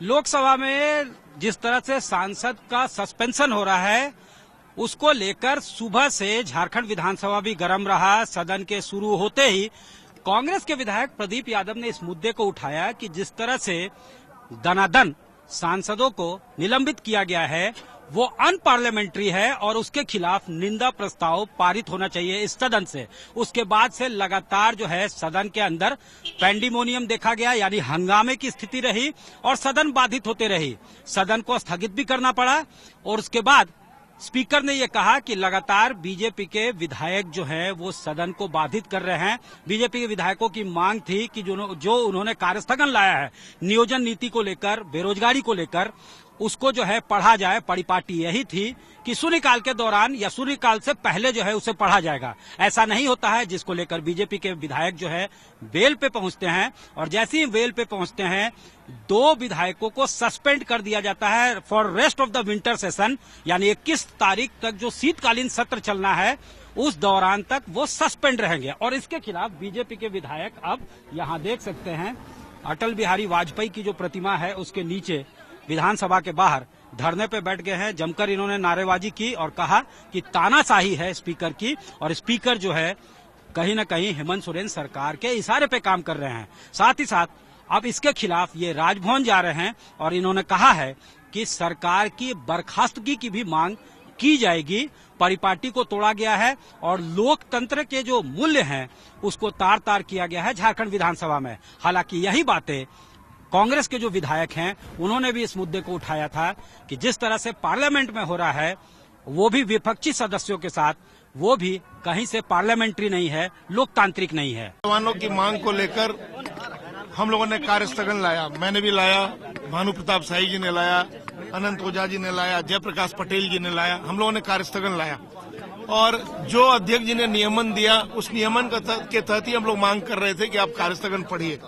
लोकसभा में जिस तरह से सांसद का सस्पेंशन हो रहा है उसको लेकर सुबह से झारखंड विधानसभा भी गर्म रहा। सदन के शुरू होते ही कांग्रेस के विधायक प्रदीप यादव ने इस मुद्दे को उठाया कि जिस तरह से दनादन सांसदों को निलंबित किया गया है वो अनपार्लियामेंट्री है और उसके खिलाफ निंदा प्रस्ताव पारित होना चाहिए इस सदन से। उसके बाद से लगातार जो है सदन के अंदर पैंडिमोनियम देखा गया, यानी हंगामे की स्थिति रही और सदन बाधित होते रही। सदन को स्थगित भी करना पड़ा और उसके बाद स्पीकर ने ये कहा कि लगातार बीजेपी के विधायक जो है वो सदन को बाधित कर रहे हैं। बीजेपी के विधायकों की मांग थी कि जो उन्होंने कार्यस्थगन लाया है नियोजन नीति को लेकर, बेरोजगारी को लेकर, उसको जो है पढ़ा जाए। परिपाटी यही थी कि शून्यकाल के दौरान या शून्यकाल से पहले जो है उसे पढ़ा जाएगा। ऐसा नहीं होता है, जिसको लेकर बीजेपी के विधायक जो है वेल पे पहुंचते हैं और जैसे ही वेल पे पहुंचते हैं 2 विधायकों को सस्पेंड कर दिया जाता है for rest of the winter session, यानी 21 तारीख तक जो शीतकालीन सत्र चलना है उस दौरान तक वो सस्पेंड रहेंगे। और इसके खिलाफ बीजेपी के विधायक अब यहाँ देख सकते हैं अटल बिहारी वाजपेयी की जो प्रतिमा है उसके नीचे विधानसभा के बाहर धरने पे बैठ गए हैं। जमकर इन्होंने नारेबाजी की और कहा कि तानाशाही है स्पीकर की और स्पीकर जो है कहीं न कहीं हेमंत सोरेन सरकार के इशारे पे काम कर रहे हैं। साथ ही साथ अब इसके खिलाफ ये राजभवन जा रहे हैं और इन्होंने कहा है कि सरकार की बर्खास्तगी की भी मांग की जाएगी। परिपाटी को तोड़ा गया है और लोकतंत्र के जो मूल्य हैं उसको तार तार किया गया है झारखंड विधानसभा में। हालांकि यही बातें कांग्रेस के जो विधायक हैं उन्होंने भी इस मुद्दे को उठाया था कि जिस तरह से पार्लियामेंट में हो रहा है वो भी विपक्षी सदस्यों के साथ, वो भी कहीं से पार्लियामेंट्री नहीं है, लोकतांत्रिक नहीं है। जवानों की मांग को लेकर हम लोगों ने कार्यस्थगन लाया। मैंने भी लाया, भानु प्रताप शाही जी ने लाया, अनंत ओझा जी ने लाया, जयप्रकाश पटेल जी ने लाया। हम लोगों ने कार्यस्थगन लाया और जो अध्यक्ष जी ने नियमन दिया उस नियमन के तहत ही हम लोग मांग कर रहे थे कि आप कार्यस्थगन पढ़िए।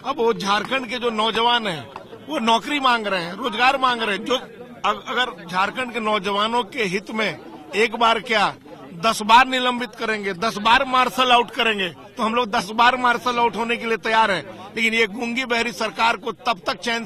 अब वो झारखंड के जो नौजवान हैं वो नौकरी मांग रहे हैं, रोजगार मांग रहे हैं। जो अगर झारखंड के नौजवानों के हित में एक बार क्या 10 बार निलंबित करेंगे, 10 बार मार्शल आउट करेंगे तो हम लोग 10 बार मार्शल आउट होने के लिए तैयार हैं। लेकिन ये गूंगी बहरी सरकार को तब तक चैन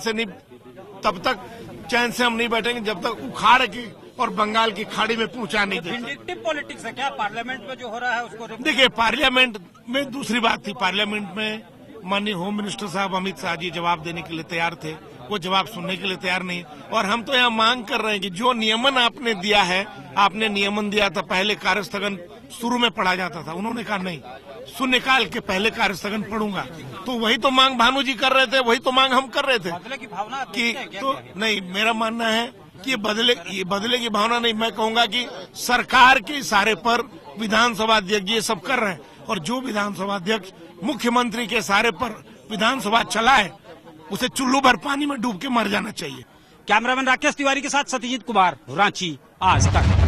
से हम नहीं बैठेंगे जब तक उखाड़ के और बंगाल की खाड़ी में पहुंचा नहीं देंगे। विंडिक्टिव पॉलिटिक्स है क्या पार्लियामेंट में जो हो रहा है उसको? देखिए, पार्लियामेंट में दूसरी बात थी। पार्लियामेंट में माननीय होम मिनिस्टर साहब अमित शाह जी जवाब देने के लिए तैयार थे, वो जवाब सुनने के लिए तैयार नहीं। और हम तो यहाँ मांग कर रहे हैं कि जो नियमन आपने दिया है, आपने नियमन दिया था पहले कार्यस्थगन शुरू में पढ़ा जाता था, उन्होंने कहा नहीं, शून्यकाल के पहले कार्यस्थगन पढ़ूंगा। तो वही तो मांग भानु जी कर रहे थे, वही तो मांग हम कर रहे थे। बदले की भावना कि तो नहीं, मेरा मानना है कि ये बदले की भावना नहीं, मैं कहूंगा कि सरकार के इशारे पर विधानसभा अध्यक्ष ये सब कर रहे हैं। और जो विधानसभा अध्यक्ष मुख्यमंत्री के इशारे पर विधानसभा चलाए उसे चुल्लू भर पानी में डूब के मर जाना चाहिए। कैमरामैन राकेश तिवारी के साथ सत्यजीत कुमार, रांची आज तक।